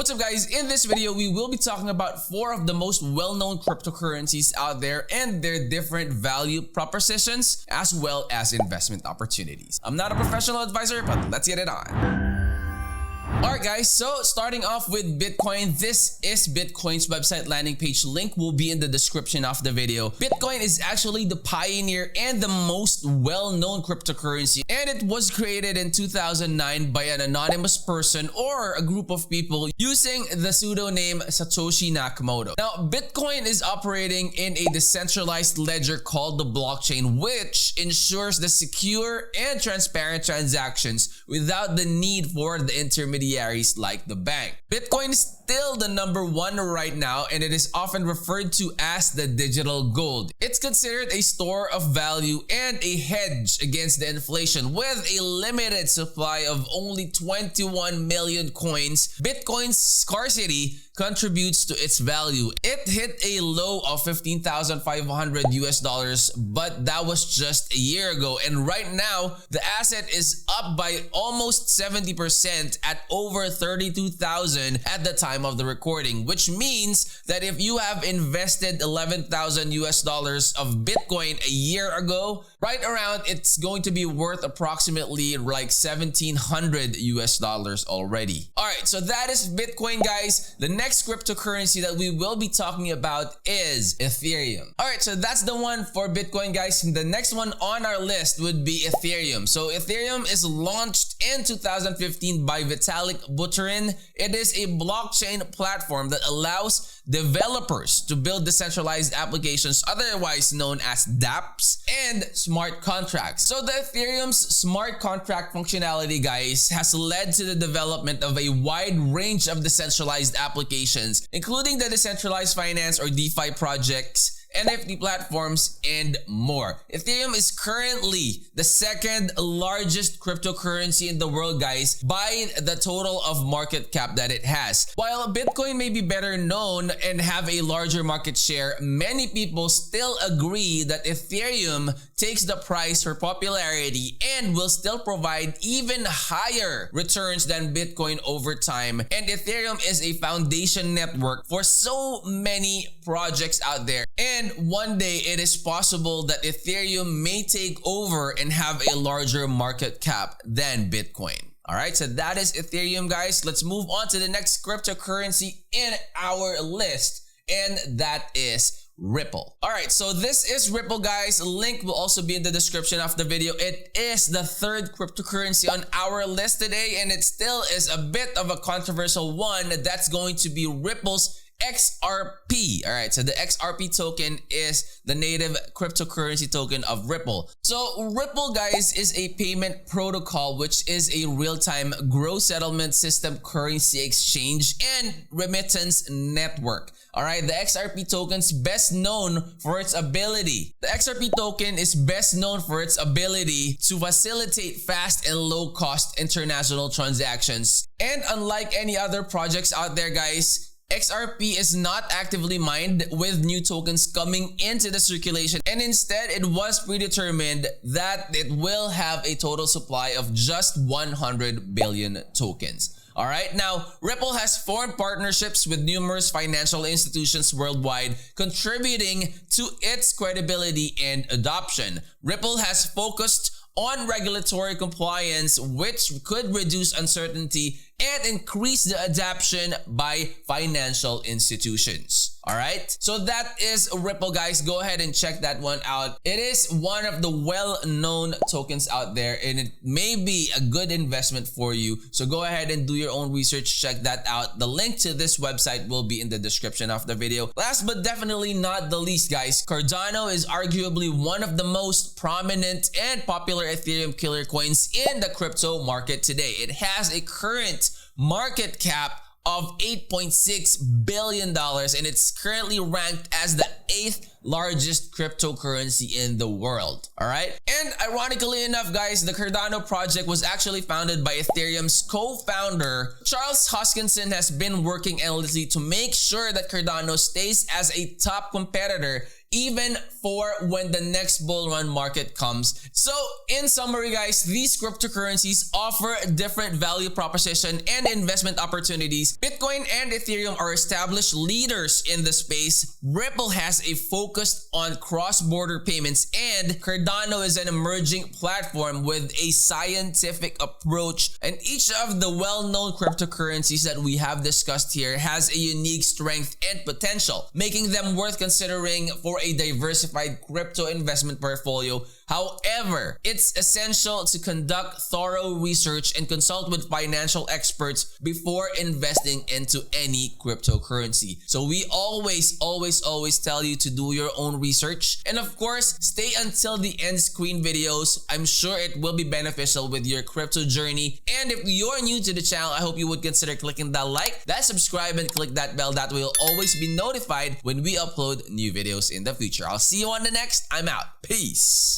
What's up guys, in this video we will be talking about 4 of the most well-known cryptocurrencies out there and their different value propositions as well as investment opportunities. I'm not a professional advisor, but let's get it on. Alright guys, so starting off with Bitcoin, this is Bitcoin's website landing page. Link will be in the description of the video. Bitcoin is actually the pioneer and the most well-known cryptocurrency, and it was created in 2009 by an anonymous person or a group of people using the pseudonym Satoshi Nakamoto. Now, Bitcoin is operating in a decentralized ledger called the blockchain, which ensures the secure and transparent transactions without the need for the intermediaries like the bank. Bitcoin is still the #1 right now, and it is often referred to as the digital gold. It's considered a store of value and a hedge against the inflation. With a limited supply of only 21 million coins, Bitcoin's scarcity contributes to its value. It hit a low of $15,500, but that was just a year ago, and right now the asset is up by almost 70% at over 32,000 at the time of the recording, which means that if you have invested $11,000 of Bitcoin a year ago, right around, it's going to be worth approximately like $1,700 already. All right, so that is Bitcoin, guys. The next cryptocurrency that we will be talking about is Ethereum. All right, so that's the one for Bitcoin, guys. The next one on our list would be Ethereum. So Ethereum is launched in 2015 by Vitalik Buterin. It is a blockchain platform that allows developers to build decentralized applications, otherwise known as dApps, and smart contracts. So the Ethereum's smart contract functionality, guys, has led to the development of a wide range of decentralized applications, including the decentralized finance or DeFi projects, NFT platforms, and more. Ethereum is currently the second largest cryptocurrency in the world, guys, by the total of market cap that it has. While Bitcoin may be better known and have a larger market share, many people still agree that Ethereum takes the prize for popularity and will still provide even higher returns than Bitcoin over time. And Ethereum is a foundation network for so many projects out there. And one day it is possible that Ethereum may take over and have a larger market cap than Bitcoin. All right, so that is Ethereum, guys. Let's move on to the next cryptocurrency in our list, and that is Ripple. All right, so this is Ripple, guys. Link will also be in the description of the video. It is the 3rd cryptocurrency on our list today, and it still is a bit of a controversial one. That's going to be Ripple's XRP. All right, so the XRP token is the native cryptocurrency token of Ripple. So Ripple, guys, is a payment protocol, which is a real-time gross settlement system, currency exchange, and remittance network. All right, the XRP token's best known for its ability. The XRP token is best known for its ability to facilitate fast and low-cost international transactions. And unlike any other projects out there, guys, XRP is not actively mined with new tokens coming into the circulation, and instead it was predetermined that it will have a total supply of just 100 billion tokens. All right, now Ripple has formed partnerships with numerous financial institutions worldwide, contributing to its credibility and adoption. Ripple has focused on regulatory compliance, which could reduce uncertainty and increase the adoption by financial institutions. All right, so that is Ripple, guys. Go ahead and check that one out. It is one of the well-known tokens out there, and it may be a good investment for you. So go ahead and do your own research, check that out. The link to this website will be in the description of the video. Last but definitely not the least, guys, Cardano is arguably one of the most prominent and popular Ethereum killer coins in the crypto market today. It has a current market cap of $8.6 billion, and it's currently ranked as the 8th largest cryptocurrency in the world. All right, and ironically enough, guys, the Cardano project was actually founded by Ethereum's co-founder Charles Hoskinson. Has been working endlessly to make sure that Cardano stays as a top competitor even for when the next bull run market comes. So in summary guys, these cryptocurrencies offer different value proposition and investment opportunities. Bitcoin and Ethereum are established leaders in the space. Ripple has a focus on cross-border payments, and Cardano is an emerging platform with a scientific approach. And each of the well-known cryptocurrencies that we have discussed here has a unique strength and potential, making them worth considering for a diversified crypto investment portfolio. However, it's essential to conduct thorough research and consult with financial experts before investing into any cryptocurrency. So we always tell you to do your own research. And of course, stay until the end screen videos. I'm sure it will be beneficial with your crypto journey. And if you're new to the channel, I hope you would consider clicking that like, that subscribe, and click that bell. That way you'll always be notified when we upload new videos in the future. I'll see you on the next. I'm out. Peace.